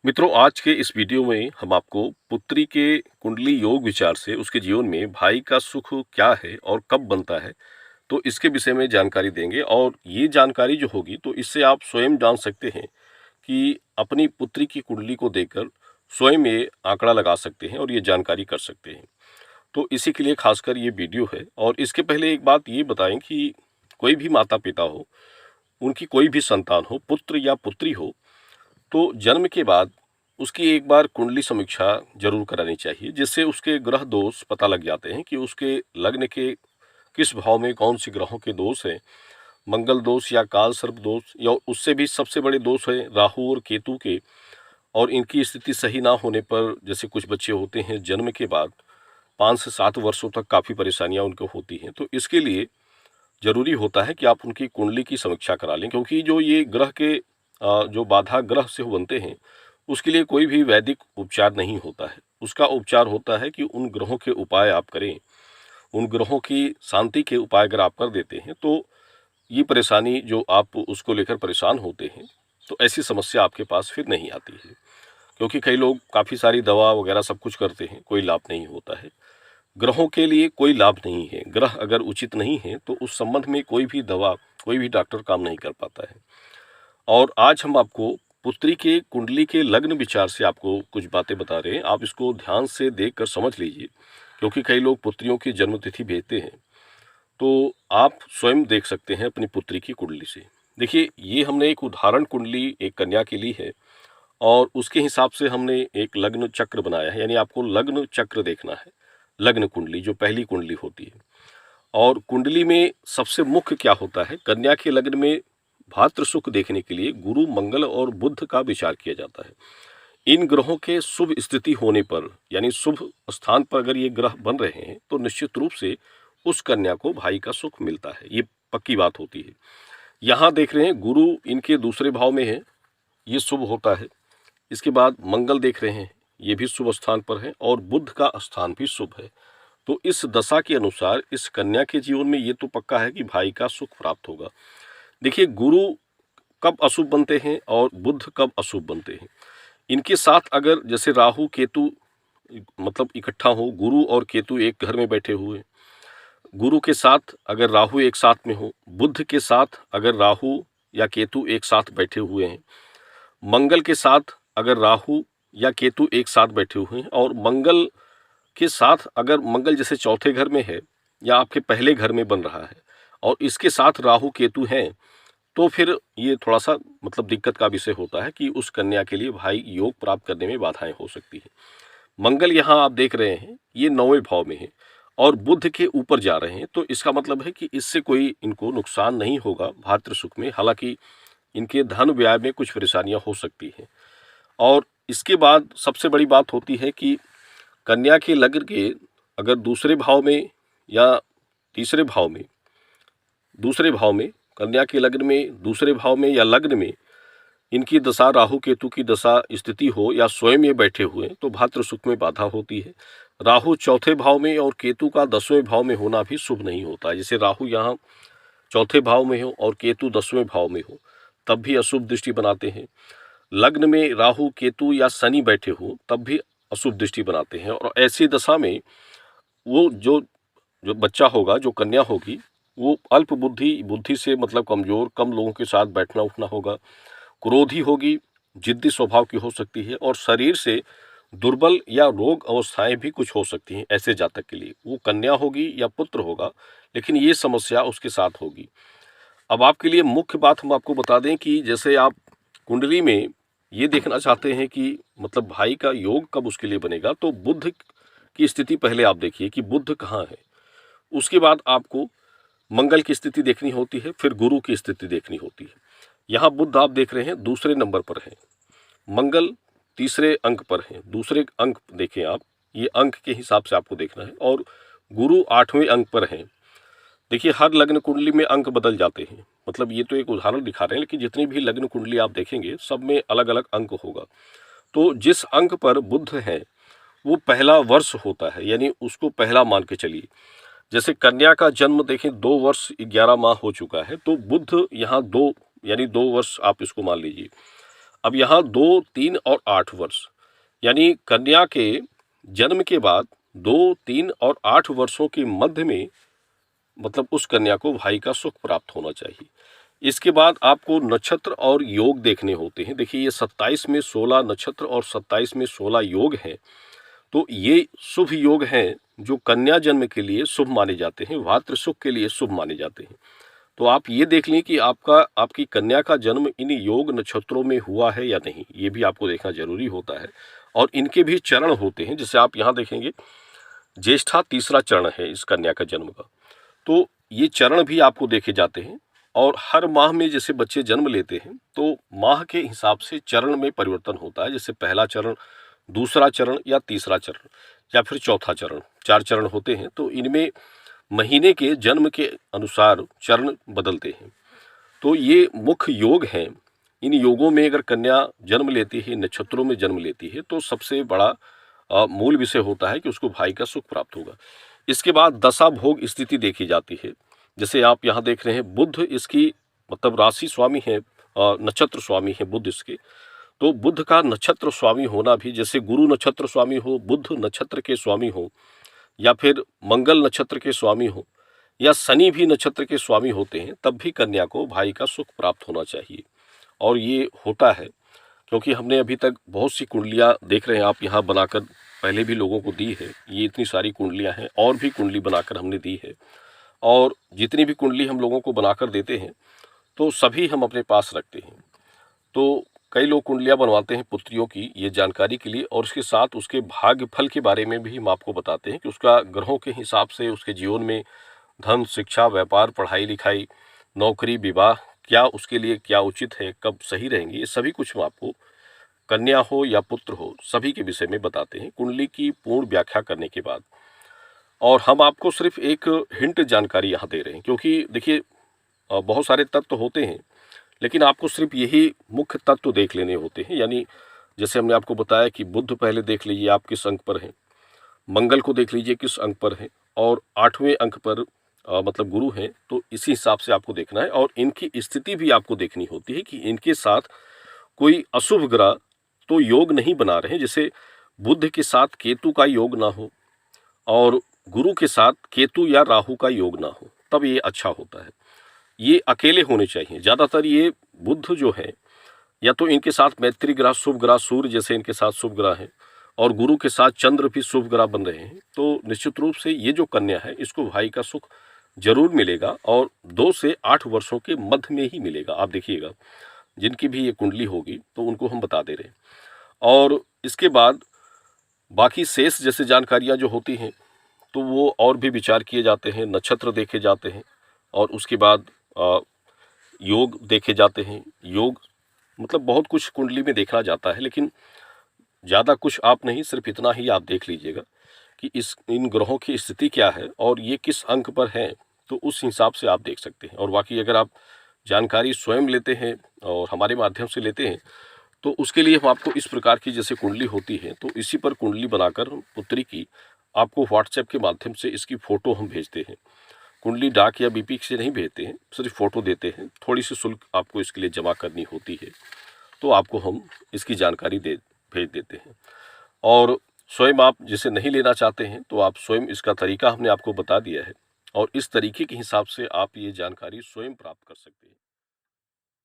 मित्रों, आज के इस वीडियो में हम आपको पुत्री के कुंडली योग विचार से उसके जीवन में भाई का सुख क्या है और कब बनता है, तो इसके विषय में जानकारी देंगे। और ये जानकारी जो होगी तो इससे आप स्वयं जान सकते हैं कि अपनी पुत्री की कुंडली को देखकर स्वयं ये आंकड़ा लगा सकते हैं और ये जानकारी कर सकते हैं। तो इसी के लिए खासकर ये वीडियो है। और इसके पहले एक बात ये बताएं कि कोई भी माता पिता हो, उनकी कोई भी संतान हो, पुत्र या पुत्री हो, तो जन्म के बाद उसकी एक बार कुंडली समीक्षा जरूर करानी चाहिए, जिससे उसके ग्रह दोष पता लग जाते हैं कि उसके लग्न के किस भाव में कौन सी ग्रहों के दोष हैं। मंगल दोष या काल सर्प दोष, या उससे भी सबसे बड़े दोष है राहु और केतु के। और इनकी स्थिति सही ना होने पर, जैसे कुछ बच्चे होते हैं जन्म के बाद 5 से 7 वर्षों तक काफ़ी परेशानियां उनको होती हैं, तो इसके लिए ज़रूरी होता है कि आप उनकी कुंडली की समीक्षा करा लें, क्योंकि जो ये ग्रह के जो बाधा ग्रह से बनते हैं, उसके लिए कोई भी वैदिक उपचार नहीं होता है। उसका उपचार होता है कि उन ग्रहों के उपाय आप करें। उन ग्रहों की शांति के उपाय अगर आप कर देते हैं, तो ये परेशानी जो आप उसको लेकर परेशान होते हैं, तो ऐसी समस्या आपके पास फिर नहीं आती है। क्योंकि कई लोग काफ़ी सारी दवा वगैरह सब कुछ करते हैं, कोई लाभ नहीं होता है। ग्रहों के लिए कोई लाभ नहीं है। ग्रह अगर उचित नहीं है तो उस संबंध में कोई भी दवा, कोई भी डॉक्टर काम नहीं कर पाता है। और आज हम आपको पुत्री के कुंडली के लग्न विचार से आपको कुछ बातें बता रहे हैं। आप इसको ध्यान से देख कर समझ लीजिए, क्योंकि कई लोग पुत्रियों की जन्मतिथि भेजते हैं। तो आप स्वयं देख सकते हैं अपनी पुत्री की कुंडली से। देखिए, ये हमने एक उदाहरण कुंडली एक कन्या के लिए है, और उसके हिसाब से हमने एक लग्न चक्र बनाया है। यानी आपको लग्न चक्र देखना है, लग्न कुंडली जो पहली कुंडली होती है। और कुंडली में सबसे मुख्य क्या होता है, कन्या के लग्न में भात्र सुख देखने के लिए गुरु, मंगल और बुध का विचार किया जाता है। इन ग्रहों के शुभ स्थिति होने पर, यानी शुभ स्थान पर अगर ये ग्रह बन रहे हैं, तो निश्चित रूप से उस कन्या को भाई का सुख मिलता है। ये पक्की बात होती है। यहाँ देख रहे हैं गुरु इनके दूसरे भाव में है, ये शुभ होता है। इसके बाद मंगल देख रहे हैं, ये भी शुभ स्थान पर है, और बुध का स्थान भी शुभ है। तो इस दशा के अनुसार इस कन्या के जीवन में ये तो पक्का है कि भाई का सुख प्राप्त होगा। देखिए, गुरु कब अशुभ बनते हैं और बुध कब अशुभ बनते हैं। इनके साथ अगर जैसे राहु केतु मतलब इकट्ठा हो, गुरु और केतु एक घर में बैठे हुए, गुरु के साथ अगर राहु एक साथ में हो, बुध के साथ अगर राहु या केतु एक साथ बैठे हुए हैं, मंगल के साथ अगर राहु या केतु एक साथ बैठे हुए हैं, और मंगल के साथ अगर मंगल जैसे चौथे घर में है या आपके पहले घर में बन रहा है, और इसके साथ राहु केतु हैं, तो फिर ये थोड़ा सा मतलब दिक्कत का विषय होता है कि उस कन्या के लिए भाई योग प्राप्त करने में बाधाएं हो सकती है। मंगल यहाँ आप देख रहे हैं, ये 9वें भाव में है और बुध के ऊपर जा रहे हैं, तो इसका मतलब है कि इससे कोई इनको नुकसान नहीं होगा भातृ सुख में। हालांकि इनके धन व्यय में कुछ परेशानियां हो सकती हैं। और इसके बाद सबसे बड़ी बात होती है कि कन्या के लग्न के अगर दूसरे भाव में या तीसरे भाव में, दूसरे भाव में, कन्या के लग्न में दूसरे भाव में या लग्न में इनकी दशा, राहु केतु की दशा स्थिति हो या स्वयं ये बैठे हुए, तो भातृ सुख में बाधा होती है। राहु चौथे भाव में और केतु का 10वें भाव में होना भी शुभ नहीं होता। जैसे राहु यहाँ चौथे भाव में हो और केतु 10वें भाव में हो, तब भी अशुभ दृष्टि बनाते हैं। लग्न में राहु केतु या शनि बैठे हो, तब भी अशुभ दृष्टि बनाते हैं। और ऐसी दशा में वो जो जो बच्चा होगा, जो कन्या होगी, वो अल्प बुद्धि से मतलब कमजोर, कम लोगों के साथ बैठना उठना होगा, क्रोधी होगी, जिद्दी स्वभाव की हो सकती है, और शरीर से दुर्बल या रोग अवस्थाएं भी कुछ हो सकती हैं। ऐसे जातक के लिए वो कन्या होगी या पुत्र होगा, लेकिन ये समस्या उसके साथ होगी। अब आपके लिए मुख्य बात हम आपको बता दें कि जैसे आप कुंडली में ये देखना चाहते हैं कि मतलब भाई का योग कब उसके लिए बनेगा, तो बुध की स्थिति पहले आप देखिए कि बुध कहाँ है। उसके बाद आपको मंगल की स्थिति देखनी होती है, फिर गुरु की स्थिति देखनी होती है। यहाँ बुध आप देख रहे हैं दूसरे नंबर पर है, मंगल तीसरे अंक पर है। दूसरे अंक देखें आप, ये अंक के हिसाब से आपको देखना है, और गुरु 8वें अंक पर है। देखिए, हर लग्न कुंडली में अंक बदल जाते हैं, मतलब ये तो एक उदाहरण दिखा रहे हैं, लेकिन जितनी भी लग्न कुंडली आप देखेंगे सब में अलग अलग अंक होगा। तो जिस अंक पर बुध है वो पहला वर्ष होता है, यानी उसको पहला मान के चलिए। जैसे कन्या का जन्म देखें 2 वर्ष 11 माह हो चुका है, तो बुध यहाँ 2 यानी 2 वर्ष आप इसको मान लीजिए। अब यहाँ 2, 3 और 8 वर्ष, यानी कन्या के जन्म के बाद 2, 3 और 8 वर्षों के मध्य में मतलब उस कन्या को भाई का सुख प्राप्त होना चाहिए। इसके बाद आपको नक्षत्र और योग देखने होते हैं। देखिए, ये 27 में 16 नक्षत्र और 27 में 16 योग हैं। तो ये शुभ योग हैं जो कन्या जन्म के लिए शुभ माने जाते हैं, भातृ सुख के लिए शुभ माने जाते हैं। तो आप ये देख लें कि आपकी कन्या का जन्म इन योग नक्षत्रों में हुआ है या नहीं, ये भी आपको देखना जरूरी होता है। और इनके भी चरण होते हैं, जैसे आप यहाँ देखेंगे ज्येष्ठा तीसरा चरण है इस कन्या का जन्म का, तो ये चरण भी आपको देखे जाते हैं। और हर माह में जैसे बच्चे जन्म लेते हैं तो माह के हिसाब से चरण में परिवर्तन होता है, जैसे पहला चरण, दूसरा चरण या तीसरा चरण या फिर चौथा चरण, 4 चरण होते हैं। तो इनमें महीने के जन्म के अनुसार चरण बदलते हैं। तो ये मुख्य योग हैं। इन योगों में अगर कन्या जन्म लेती है, नक्षत्रों में जन्म लेती है, तो सबसे बड़ा मूल विषय होता है कि उसको भाई का सुख प्राप्त होगा। इसके बाद दशा भोग स्थिति देखी जाती है। जैसे आप यहाँ देख रहे हैं, बुध इसकी मतलब राशि स्वामी है, नक्षत्र स्वामी है बुध इसके। तो बुध का नक्षत्र स्वामी होना भी, जैसे गुरु नक्षत्र स्वामी हो, बुध नक्षत्र के स्वामी हो, या फिर मंगल नक्षत्र के स्वामी हो, या शनि भी नक्षत्र के स्वामी होते हैं, तब भी कन्या को भाई का सुख प्राप्त होना चाहिए। और ये होता है क्योंकि हमने अभी तक बहुत सी कुंडलियाँ देख रहे हैं, आप यहाँ बनाकर पहले भी लोगों को दी है। ये इतनी सारी कुंडलियाँ हैं और भी कुंडली बनाकर हमने दी है। और जितनी भी कुंडली हम लोगों को बनाकर देते हैं तो सभी हम अपने पास रखते हैं। तो कई लोग कुंडलियाँ बनवाते हैं पुत्रियों की, ये जानकारी के लिए, और उसके साथ उसके भाग्य फल के बारे में भी हम आपको बताते हैं कि उसका ग्रहों के हिसाब से उसके जीवन में धन, शिक्षा, व्यापार, पढ़ाई लिखाई, नौकरी, विवाह क्या उसके लिए क्या उचित है, कब सही रहेंगे, ये सभी कुछ हम आपको कन्या हो या पुत्र हो सभी के विषय में बताते हैं कुंडली की पूर्ण व्याख्या करने के बाद। और हम आपको सिर्फ एक हिंट जानकारी यहाँ दे रहे हैं, क्योंकि देखिए बहुत सारे तत्व होते हैं, लेकिन आपको सिर्फ यही मुख्य तत्व देख लेने होते हैं। यानी जैसे हमने आपको बताया कि बुध पहले देख लीजिए आप किस अंक पर हैं, मंगल को देख लीजिए किस अंक पर है, और 8वें अंक पर मतलब गुरु हैं। तो इसी हिसाब से आपको देखना है, और इनकी स्थिति भी आपको देखनी होती है कि इनके साथ कोई अशुभ ग्रह तो योग नहीं बना रहे हैं। जैसे बुध के साथ केतु का योग ना हो और गुरु के साथ केतु या राहु का योग ना हो, तब ये अच्छा होता है। ये अकेले होने चाहिए। ज़्यादातर ये बुध जो है, या तो इनके साथ मैत्री ग्रह, शुभ ग्रह, सूर्य जैसे इनके साथ शुभ ग्रह हैं, और गुरु के साथ चंद्र भी शुभ ग्रह बन रहे हैं, तो निश्चित रूप से ये जो कन्या है इसको भाई का सुख जरूर मिलेगा, और 2 से 8 वर्षों के मध्य में ही मिलेगा। आप देखिएगा जिनकी भी ये कुंडली होगी तो उनको हम बता दे रहे हैं। और इसके बाद बाकी शेष जैसे जानकारियाँ जो होती हैं तो वो और भी विचार किए जाते हैं, नक्षत्र देखे जाते हैं, और उसके बाद योग देखे जाते हैं। योग मतलब बहुत कुछ कुंडली में देखा जाता है, लेकिन ज़्यादा कुछ आप नहीं, सिर्फ इतना ही आप देख लीजिएगा कि इन ग्रहों की स्थिति क्या है और ये किस अंक पर हैं, तो उस हिसाब से आप देख सकते हैं। और बाकी अगर आप जानकारी स्वयं लेते हैं और हमारे माध्यम से लेते हैं तो उसके लिए हम आपको इस प्रकार की जैसे कुंडली होती है, तो इसी पर कुंडली बनाकर पुत्री की आपको व्हाट्सएप के माध्यम से इसकी फ़ोटो हम भेजते हैं। कुंडली डाक या बीपी से नहीं भेजते हैं, सिर्फ फ़ोटो देते हैं। थोड़ी सी शुल्क आपको इसके लिए जमा करनी होती है, तो आपको हम इसकी जानकारी भेज देते हैं। और स्वयं आप जिसे नहीं लेना चाहते हैं तो आप स्वयं, इसका तरीका हमने आपको बता दिया है, और इस तरीके के हिसाब से आप ये जानकारी स्वयं प्राप्त कर सकते हैं।